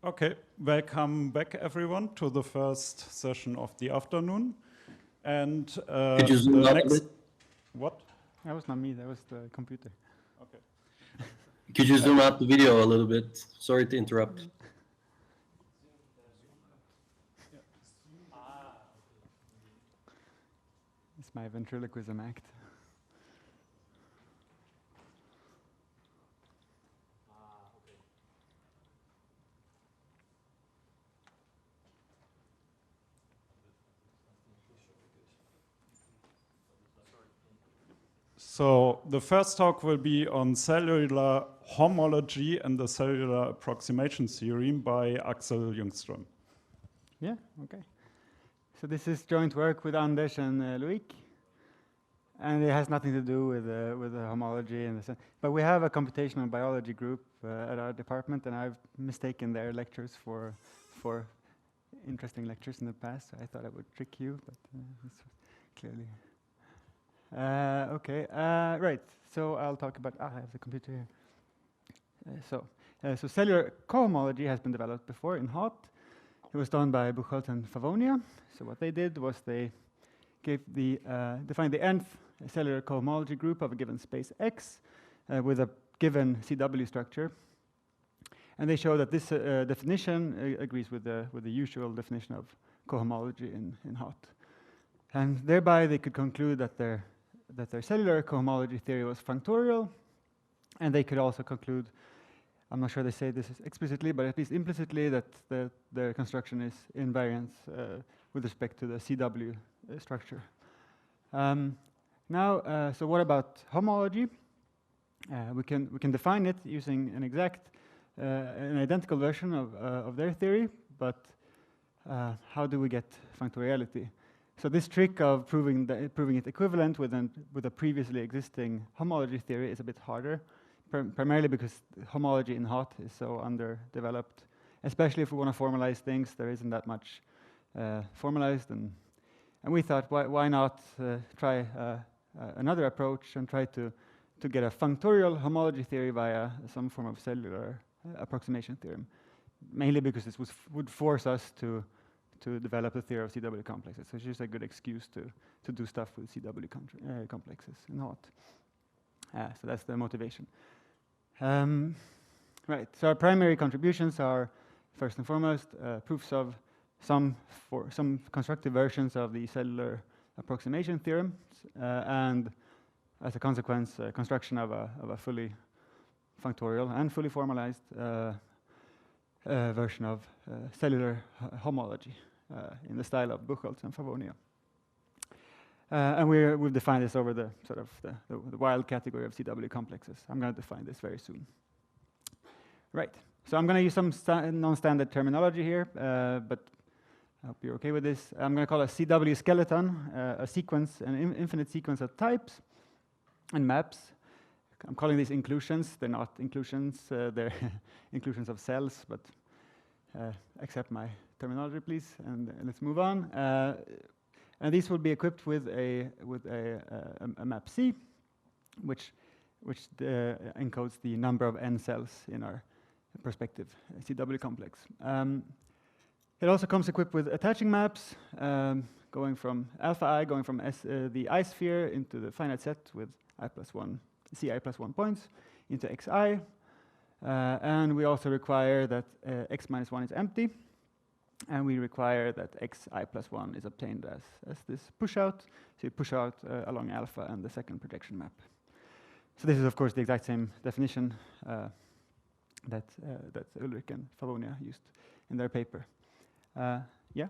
Okay, welcome back everyone to the first session of the afternoon. And Could you zoom out a bit? What? That was not me, that was the computer. Okay. Could you zoom out the video a little bit? Sorry to interrupt. It's my ventriloquism act. So the first talk will be on cellular homology and the cellular approximation theorem by Axel Ljungström. Yeah, okay. So this is joint work with Anders and Loic, and it has nothing to do with the homology and but we have a computational biology group at our department, and I've mistaken their lectures for interesting lectures in the past. So I thought I would trick you, but it's clearly. Okay, right. So I'll talk about. I have the computer here. So cellular cohomology has been developed before in HoTT. It was done by Buchholz and Favonia. So what they did was they defined the nth cellular cohomology group of a given space X with a given CW structure, and they show that this definition agrees with the usual definition of cohomology in HoTT, and thereby they could conclude that their cellular cohomology theory was functorial, and they could also conclude, I'm not sure they say this explicitly, but at least implicitly, that their construction is invariant with respect to the CW structure. Now, so what about homology? We can define it using an identical version of their theory, but how do we get functoriality? So this trick of proving it equivalent with a previously existing homology theory is a bit harder, primarily because homology in HoTT is so underdeveloped. Especially if we want to formalize things, there isn't that much formalized, and we thought, why not try another approach and try to get a functorial homology theory via some form of cellular approximation theorem, mainly because this would force us to develop the theory of CW complexes. So it's just a good excuse to do stuff with CW complexes in HoTT. So that's the motivation. Right, so our primary contributions are, first and foremost, proofs of some constructive versions of the cellular approximation theorem, and as a consequence, construction of a fully functorial and fully formalized version of cellular homology in the style of Buchholz and Favonia. And we've defined this over the sort of the wild category of CW complexes. I'm going to define this very soon. Right. So I'm going to use some non-standard terminology here, but I hope you're okay with this. I'm going to call a CW skeleton a sequence, an infinite sequence of types and maps. I'm calling these inclusions. They're not inclusions. They're inclusions of cells, but accept my terminology, please, and let's move on. And these will be equipped with a map C, which encodes the number of n cells in our perspective CW complex. It also comes equipped with attaching maps, going from alpha I, going from the I sphere into the finite set with Ci+1 points into Xi. And we also require that x minus 1 is empty. And we require that Xi+1 is obtained as this push out. So you push out along alpha and the second projection map. So this is, of course, the exact same definition that Ulrich and Favonia used in their paper. Yeah?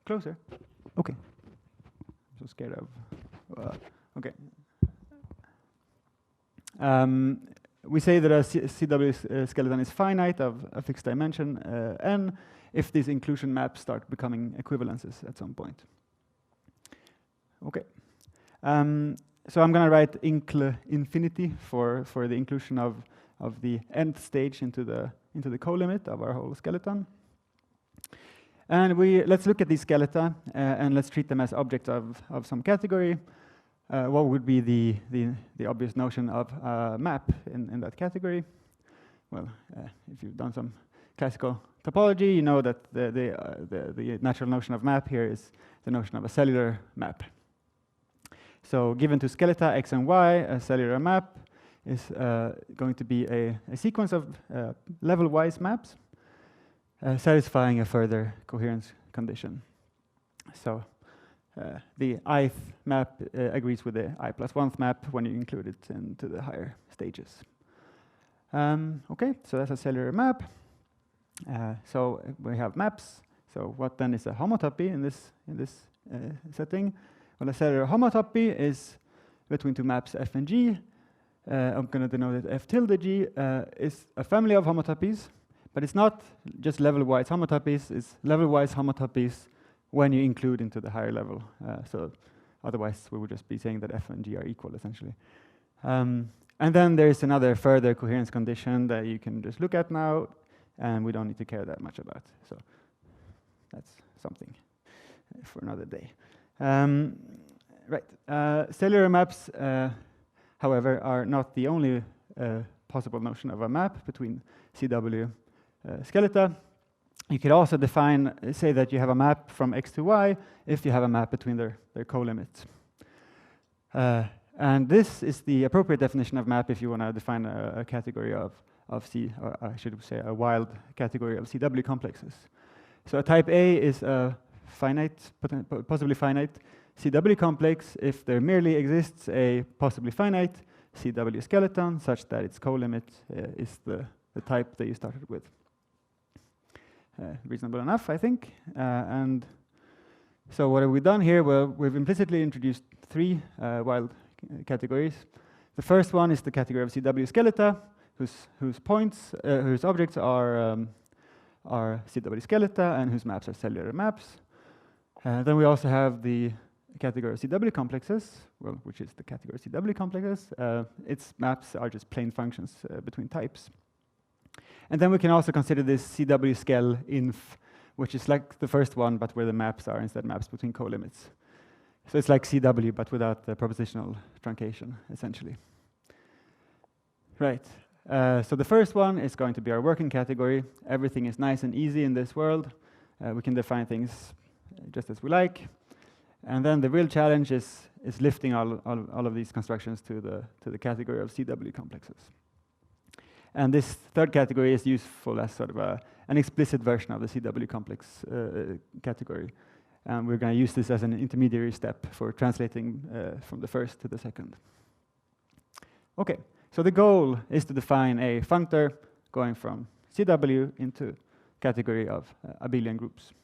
Closer. Okay. I'm so scared of. Okay. We say that a CW skeleton is finite of a fixed dimension n if these inclusion maps start becoming equivalences at some point. Okay. So I'm going to write incl infinity for the inclusion of the nth stage into the co-limit of our whole skeleton. And let's look at these skeleta and let's treat them as objects of some category. What would be the obvious notion of a map in that category? well, if you've done some classical topology, you know that the natural notion of map here is the notion of a cellular map. So given to skeleta x and y, a cellular map is going to be a sequence of level-wise maps satisfying a further coherence condition. So the ith map agrees with the I+1th map when you include it into the higher stages. Okay, so that's a cellular map. So we have maps. So what then is a homotopy in this setting? Well, a cellular homotopy is between two maps f and g. I'm going to denote that f tilde g is a family of homotopies, but it's not just level-wise homotopies. It's level-wise homotopies when you include into the higher level. So otherwise, we would just be saying that f and g are equal, essentially. And then there's another further coherence condition that you can just look at now, and we don't need to care that much about. So that's something for another day. Right. Cellular maps, however, are not the only possible notion of a map between CW skeleta. You could also say that you have a map from x to y if you have a map between their co-limits. And this is the appropriate definition of map if you want to define a category of C, or I should say a wild category of CW complexes. So a type A is a finite, possibly finite CW complex if there merely exists a possibly finite CW skeleton such that its co-limit is the type that you started with. Reasonable enough, I think. And so what have we done here? Well, we've implicitly introduced three wild categories. The first one is the category of CW skeleta, whose objects are CW skeleta and whose maps are cellular maps. Then we also have the category of CW complexes, well, which is the category of CW complexes. Its maps are just plain functions between types. And then we can also consider this CW skel inf, which is like the first one, but where the maps are instead maps between co-limits. So it's like CW, but without the propositional truncation, essentially. Right. So the first one is going to be our working category. Everything is nice and easy in this world. We can define things just as we like. And then the real challenge is lifting all of these constructions to the category of CW complexes. And this third category is useful as sort of an explicit version of the CW complex category. And we're going to use this as an intermediary step for translating from the first to the second. Okay, so the goal is to define a functor going from CW into category of abelian groups.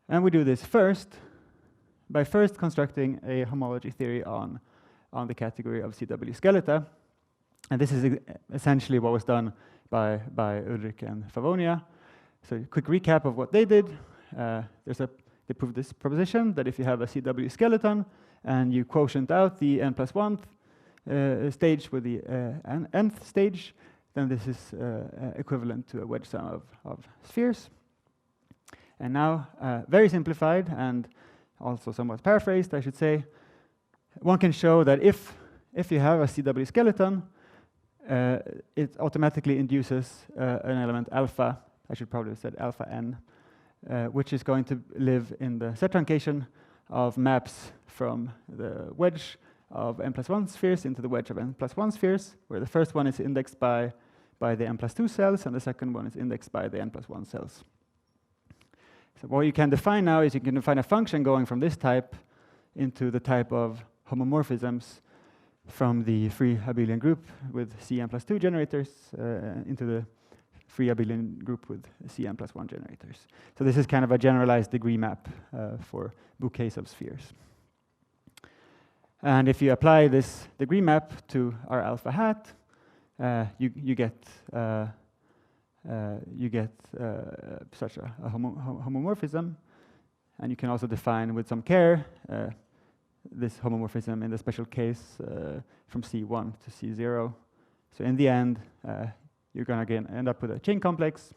And we do this by first constructing a homology theory on the category of CW skeleta. And this is essentially what was done by Ulrich and Favonia. So a quick recap of what they did. They proved this proposition that if you have a CW skeleton and you quotient out the n+1th stage with the nth stage, then this is equivalent to a wedge sum of spheres. And now, very simplified and also somewhat paraphrased, I should say, one can show that if you have a CW skeleton, it automatically induces an element alpha. I should probably have said alpha n, which is going to live in the set truncation of maps from the wedge of n+1 spheres into the wedge of n+1 spheres, where the first one is indexed by the n+2 cells, and the second one is indexed by the n+1 cells. So what you can define now is you can define a function going from this type into the type of homomorphisms from the free abelian group with Cn+2 generators into the free abelian group with Cn+1 generators. So this is kind of a generalized degree map for bouquets of spheres. And if you apply this degree map to our alpha hat, you get such a homomorphism, and you can also define with some care this homomorphism in the special case from C1 to C0. So in the end, you're going to end up with a chain complex,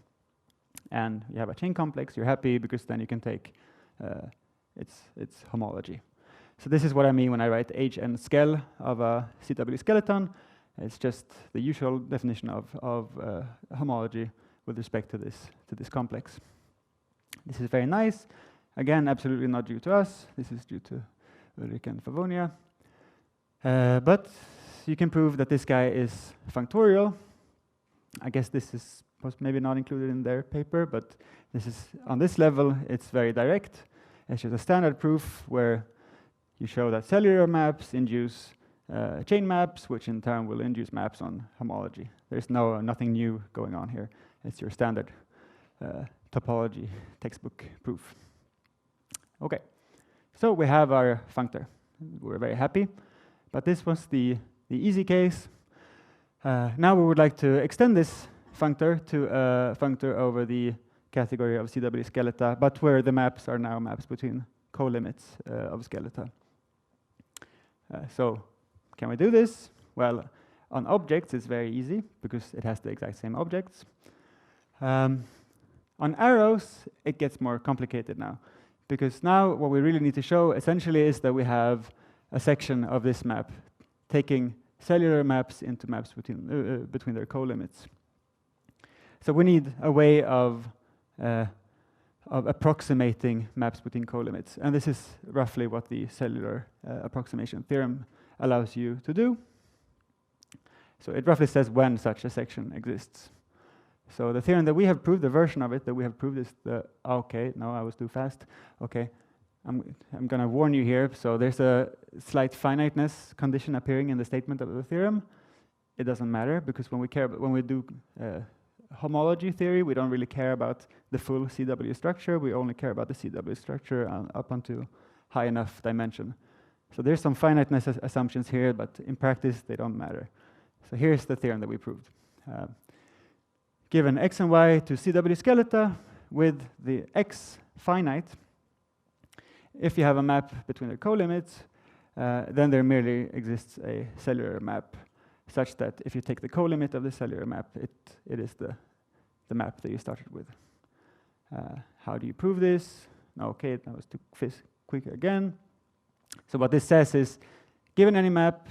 and you have a chain complex. You're happy because then you can take its homology. So this is what I mean when I write Hn skel of a CW skeleton. It's just the usual definition of homology with respect to this complex. This is very nice. Again, absolutely not due to us. This is due to Ulrich and Favonia. But you can prove that this guy is functorial. I guess this is maybe not included in their paper, but this is on this level, it's very direct. It's just a standard proof where you show that cellular maps induce chain maps, which in turn will induce maps on homology. There's nothing new going on here. It's your standard topology textbook proof. Okay, so we have our functor. We're very happy, but this was the easy case. Now we would like to extend this functor to a functor over the category of CW skeleta, but where the maps are now maps between co-limits of skeleta. So can we do this? Well, on objects it's very easy because it has the exact same objects. On arrows it gets more complicated now, because now what we really need to show essentially is that we have a section of this map taking cellular maps into maps between their co-limits. So we need a way of approximating maps between co-limits, and this is roughly what the cellular approximation theorem allows you to do. So it roughly says when such a section exists. So the theorem that we have proved, the version of it that we have proved is the, okay, no, I was too fast. Okay, I'm going to warn you here. So there's a slight finiteness condition appearing in the statement of the theorem. It doesn't matter, because when we do homology theory, we don't really care about the full CW structure. We only care about the CW structure up onto high enough dimension. So there's some finiteness assumptions here, but in practice they don't matter. So here's the theorem that we proved. Given x and y to CW skeleta with the x finite, if you have a map between their co-limits, then there merely exists a cellular map such that if you take the co-limit of the cellular map, it is the map that you started with. How do you prove this? Okay, that was too quick again. So what this says is, given any map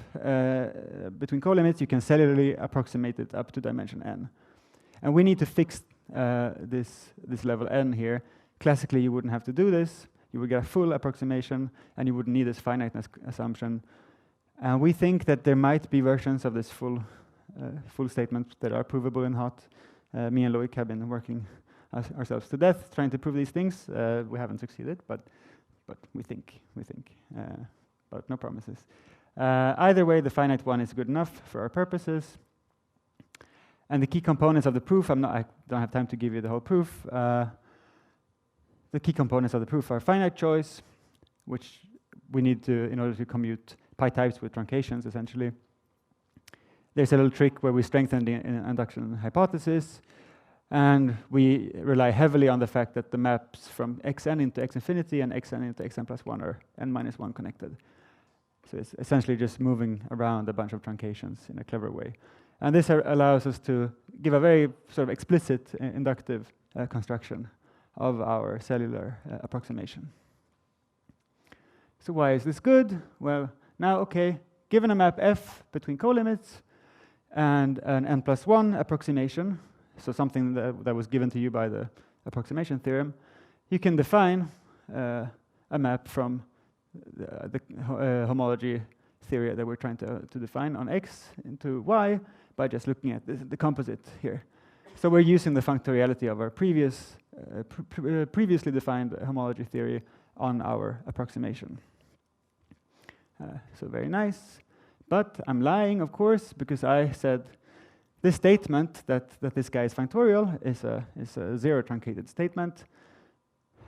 between co-limits, you can cellularly approximate it up to dimension n. And we need to fix this level n here. Classically, you wouldn't have to do this. You would get a full approximation, and you wouldn't need this finiteness assumption. And we think that there might be versions of this full statement that are provable in HoTT. Me and Loic have been working ourselves to death trying to prove these things. We haven't succeeded, but we think. But no promises. Either way, the finite one is good enough for our purposes. And the key components of the proof, I don't have time to give you the whole proof. The key components of the proof are finite choice, which we need to in order to commute pi types with truncations, essentially. There's a little trick where we strengthen the induction hypothesis, and we rely heavily on the fact that the maps from xn into x infinity and xn into xn plus 1 are n minus 1 connected. So it's essentially just moving around a bunch of truncations in a clever way. And this allows us to give a very sort of explicit inductive construction of our cellular approximation. So why is this good? Well, now, okay, given a map F between co-limits and an n plus 1 approximation, so something that was given to you by the approximation theorem, you can define a map from the homology theory that we're trying to define on x into y by just looking at the composite here. So we're using the functoriality of our previously defined homology theory on our approximation. So very nice. But I'm lying, of course, because I said this statement that this guy is functorial is a zero truncated statement.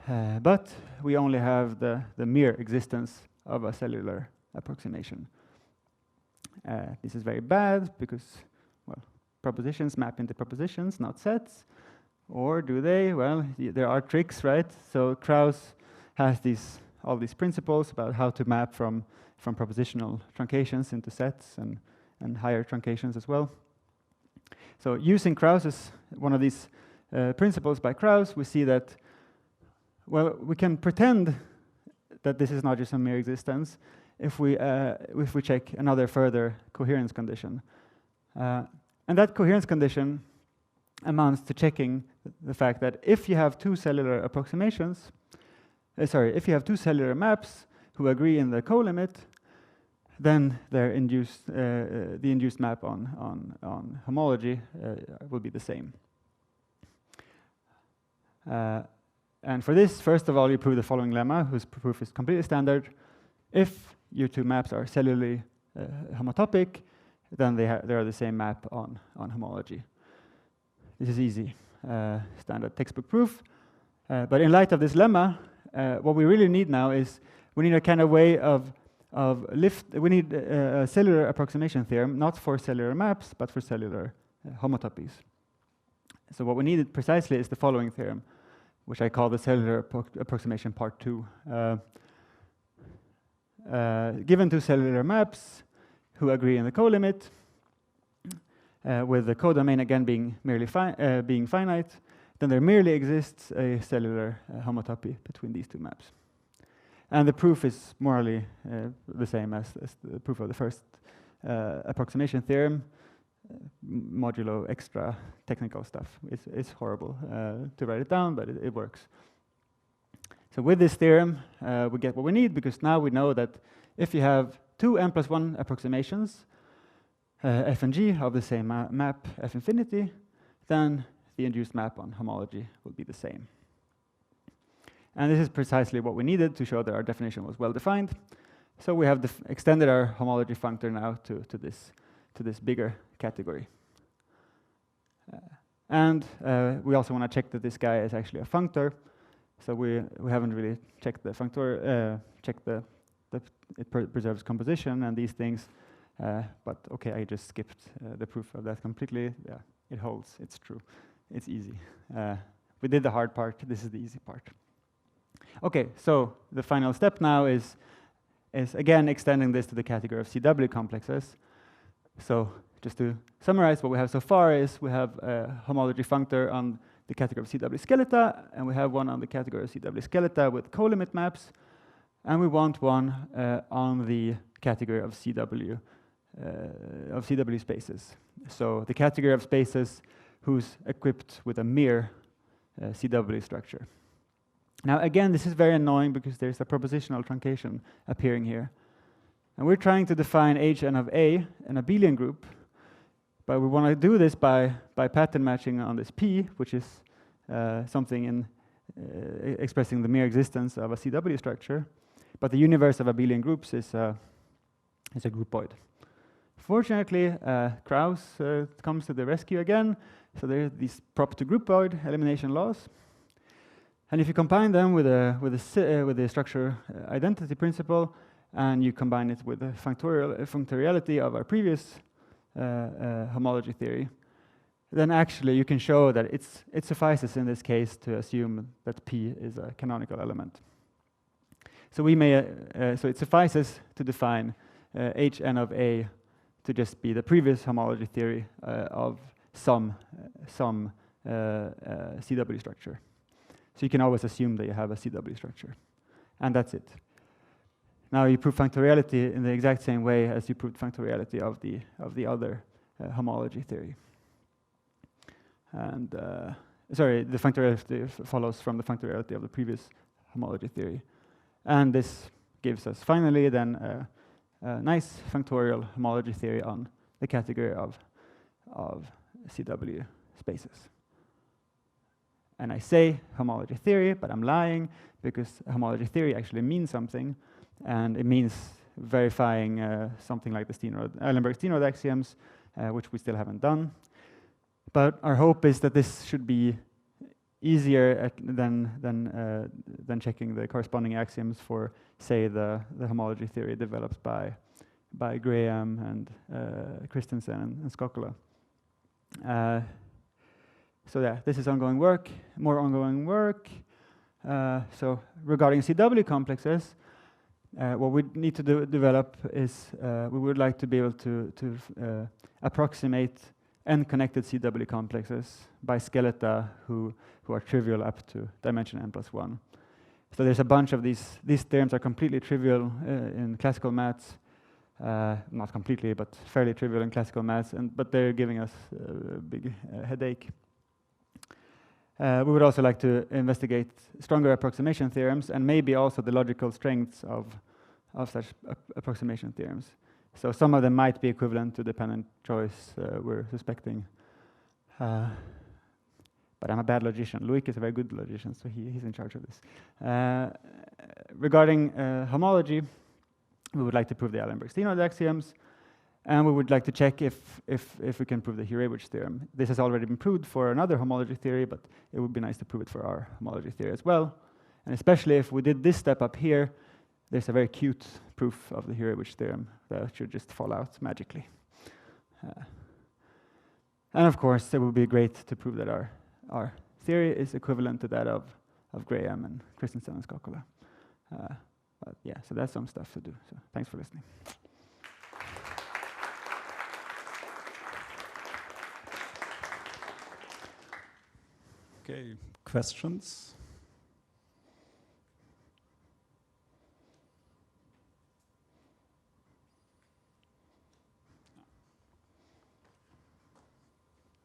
But we only have the mere existence of a cellular approximation. This is very bad because, well, propositions map into propositions, not sets. Or do they? Well, there are tricks, right? So Krauss has all these principles about how to map from propositional truncations into sets and higher truncations as well. So using Krauss's, one of these principles by Krauss, we see that, well, we can pretend that this is not just a mere existence if we check another further coherence condition. And that coherence condition amounts to checking the fact that if you have two cellular approximations, if you have two cellular maps who agree in the co-limit, then their the induced map on homology will be the same. And for this, first of all, you prove the following lemma, whose proof is completely standard. If your two maps are cellularly homotopic, then they are the same map on homology. This is easy, standard textbook proof. But in light of this lemma, what we really need now is we need a kind of way we need a cellular approximation theorem, not for cellular maps, but for cellular homotopies. So what we needed precisely is the following theorem, which I call the cellular approximation part 2. Given two cellular maps who agree in the co-limit, with the codomain again being merely being finite, then there merely exists a cellular homotopy between these two maps. And the proof is morally the same as the proof of the first approximation theorem, modulo extra technical stuff. It's horrible to write it down, but it works. So with this theorem, we get what we need, because now we know that if you have two n+1 approximations, f and g of the same map f infinity, then the induced map on homology will be the same. And this is precisely what we needed to show that our definition was well defined. So we have extended our homology functor now to this bigger category. And we also want to check that this guy is actually a functor. So we haven't really checked the functor, checked that it preserves composition and these things. But okay, I just skipped the proof of that completely. Yeah, it holds, it's true, it's easy. We did the hard part, this is the easy part. Okay, so the final step now is again extending this to the category of CW complexes. So just to summarize, what we have so far is we have a homology functor on the category of CW skeleta, and we have one on the category of CW skeleta with co-limit maps, and we want one on the category of CW spaces. So the category of spaces who's equipped with a mere CW structure. Now again, this is very annoying because there's a propositional truncation appearing here. And we're trying to define Hn of A, an abelian group, but we want to do this by pattern matching on this P, which is something in expressing the mere existence of a CW structure. But the universe of abelian groups is a groupoid. Fortunately, Krauss comes to the rescue again. So there are these prop to groupoid elimination laws. And if you combine them with the structure identity principle, and you combine it with the functoriality of our previous homology theory, then actually you can show that it suffices in this case to assume that P is a canonical element. So we may so it suffices to define Hn of A to just be the previous homology theory of some CW structure. So you can always assume that you have a CW structure, and that's it. Now you prove functoriality in the exact same way as you proved functoriality of the other homology theory. And sorry, the functoriality follows from the functoriality of the previous homology theory, and this gives us finally then a nice functorial homology theory on the category of CW spaces. And I say homology theory, but I'm lying, because homology theory actually means something, and it means verifying something like the Eilenberg-Steenrod axioms, which we still haven't done. But our hope is that this should be easier than checking the corresponding axioms for, say, the homology theory developed by Graham and Christensen and Skokkola. So yeah, this is ongoing work, more ongoing work. So regarding CW complexes, what we need to develop is we would like to be able to approximate n-connected CW complexes by skeleta who are trivial up to dimension n+1. So there's a bunch of these theorems are completely trivial in classical maths. Not completely, but fairly trivial in classical maths, but they're giving us a big headache. We would also like to investigate stronger approximation theorems and maybe also the logical strengths of such approximation theorems. So some of them might be equivalent to dependent choice, we're suspecting. But I'm a bad logician. Loic is a very good logician, so he's in charge of this. Regarding homology, we would like to prove the Allen-Berg-Steenrod axioms, and we would like to check if we can prove the Hurewicz theorem. This has already been proved for another homology theory, but it would be nice to prove it for our homology theory as well. And especially if we did this step up here, there's a very cute proof of the Hurewicz theorem that should just fall out magically. And of course, it would be great to prove that our theory is equivalent to that of Graham and Christensen and Skokkola. But yeah, so that's some stuff to do. So thanks for listening. Okay, questions?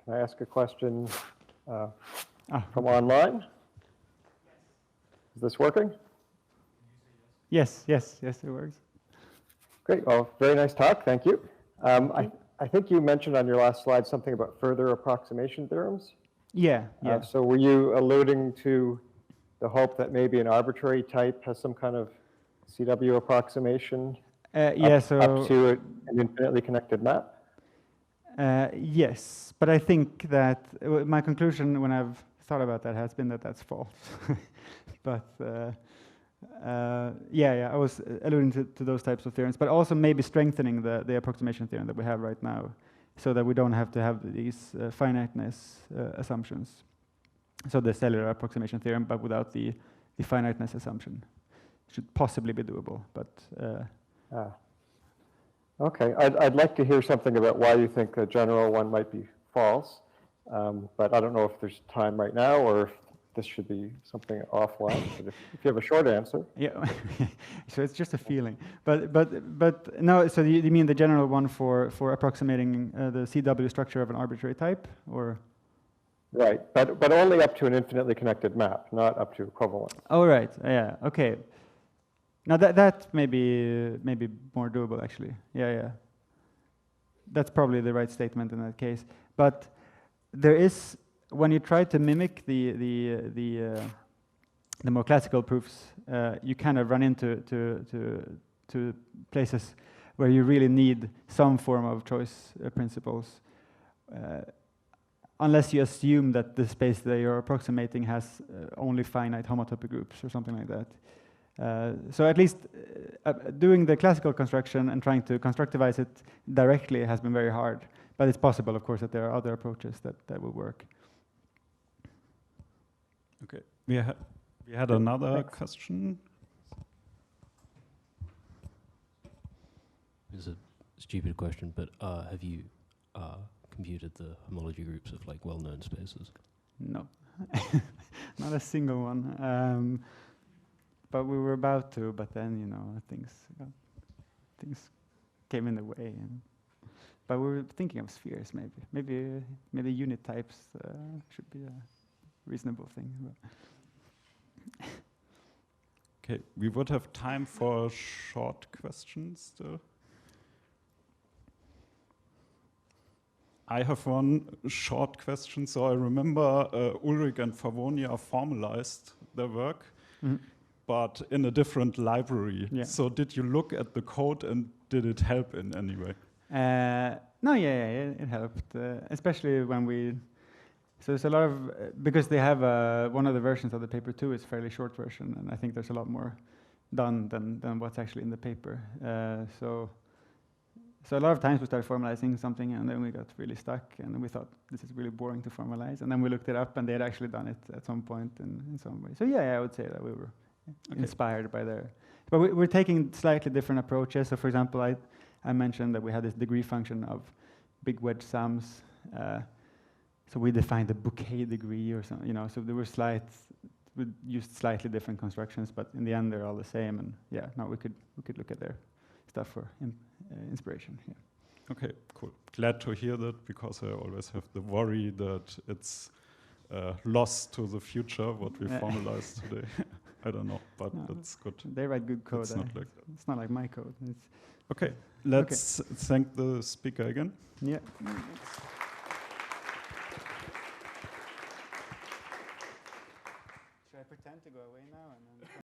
Can I ask a question from online? Is this working? Yes, it works. Great. Well, very nice talk. Thank you. I think you mentioned on your last slide something about further approximation theorems. Yeah. So were you alluding to the hope that maybe an arbitrary type has some kind of CW approximation up to an infinitely connected map? Yes, but I think that my conclusion when I've thought about that has been that that's false. But I was alluding to those types of theorems, but also maybe strengthening the approximation theorem that we have right now, so that we don't have to have these finiteness assumptions. So the cellular approximation theorem, but without the finiteness assumption, should possibly be doable. But okay, I'd like to hear something about why you think the general one might be false, but I don't know if there's time right now or if this should be something offline. But if you have a short answer. Yeah, so it's just a feeling. But no. So you mean the general one for approximating the CW structure of an arbitrary type, or? Right, but only up to an infinitely connected map, not up to equivalence. Oh right, yeah, okay. Now that may be more doable actually. Yeah. That's probably the right statement in that case. But there is, when you try to mimic the more classical proofs, you kind of run into to places where you really need some form of choice principles, unless you assume that the space that you're approximating has only finite homotopy groups or something like that. So at least doing the classical construction and trying to constructivize it directly has been very hard. But it's possible, of course, that there are other approaches that will work. Okay, we had another question. It's a stupid question, but have you computed the homology groups of like well-known spaces? No, not a single one. But we were about to, but then things came in the way. But we were thinking of spheres, maybe unit types should be a reasonable thing. Okay, we would have time for short questions still. I have one short question. So I remember Ulrich and Favonia formalized their work. Mm-hmm. But in a different library. Yeah. So did you look at the code and did it help in any way? No, it helped, especially when we. So there's a lot of because they have one of the versions of the paper too is a fairly short version, and I think there's a lot more done than what's actually in the paper. So a lot of times we started formalizing something, and then we got really stuck, and we thought this is really boring to formalize, and then we looked it up, and they had actually done it at some point in some way. So I would say that we were. Okay. Inspired by their, but we're taking slightly different approaches. So, for example, I mentioned that we had this degree function of big wedge sums. So we defined the bouquet degree, or something, So there were we used slightly different constructions, but in the end they're all the same. And we could look at their stuff for inspiration. Yeah. Okay, cool. Glad to hear that, because I always have the worry that it's lost to the future, what we formalized today. I don't know, but that's good. They write good code. It's not like that. It's not like my code. It's Okay, let's thank the speaker again. yeah. Should I pretend to go away now and then?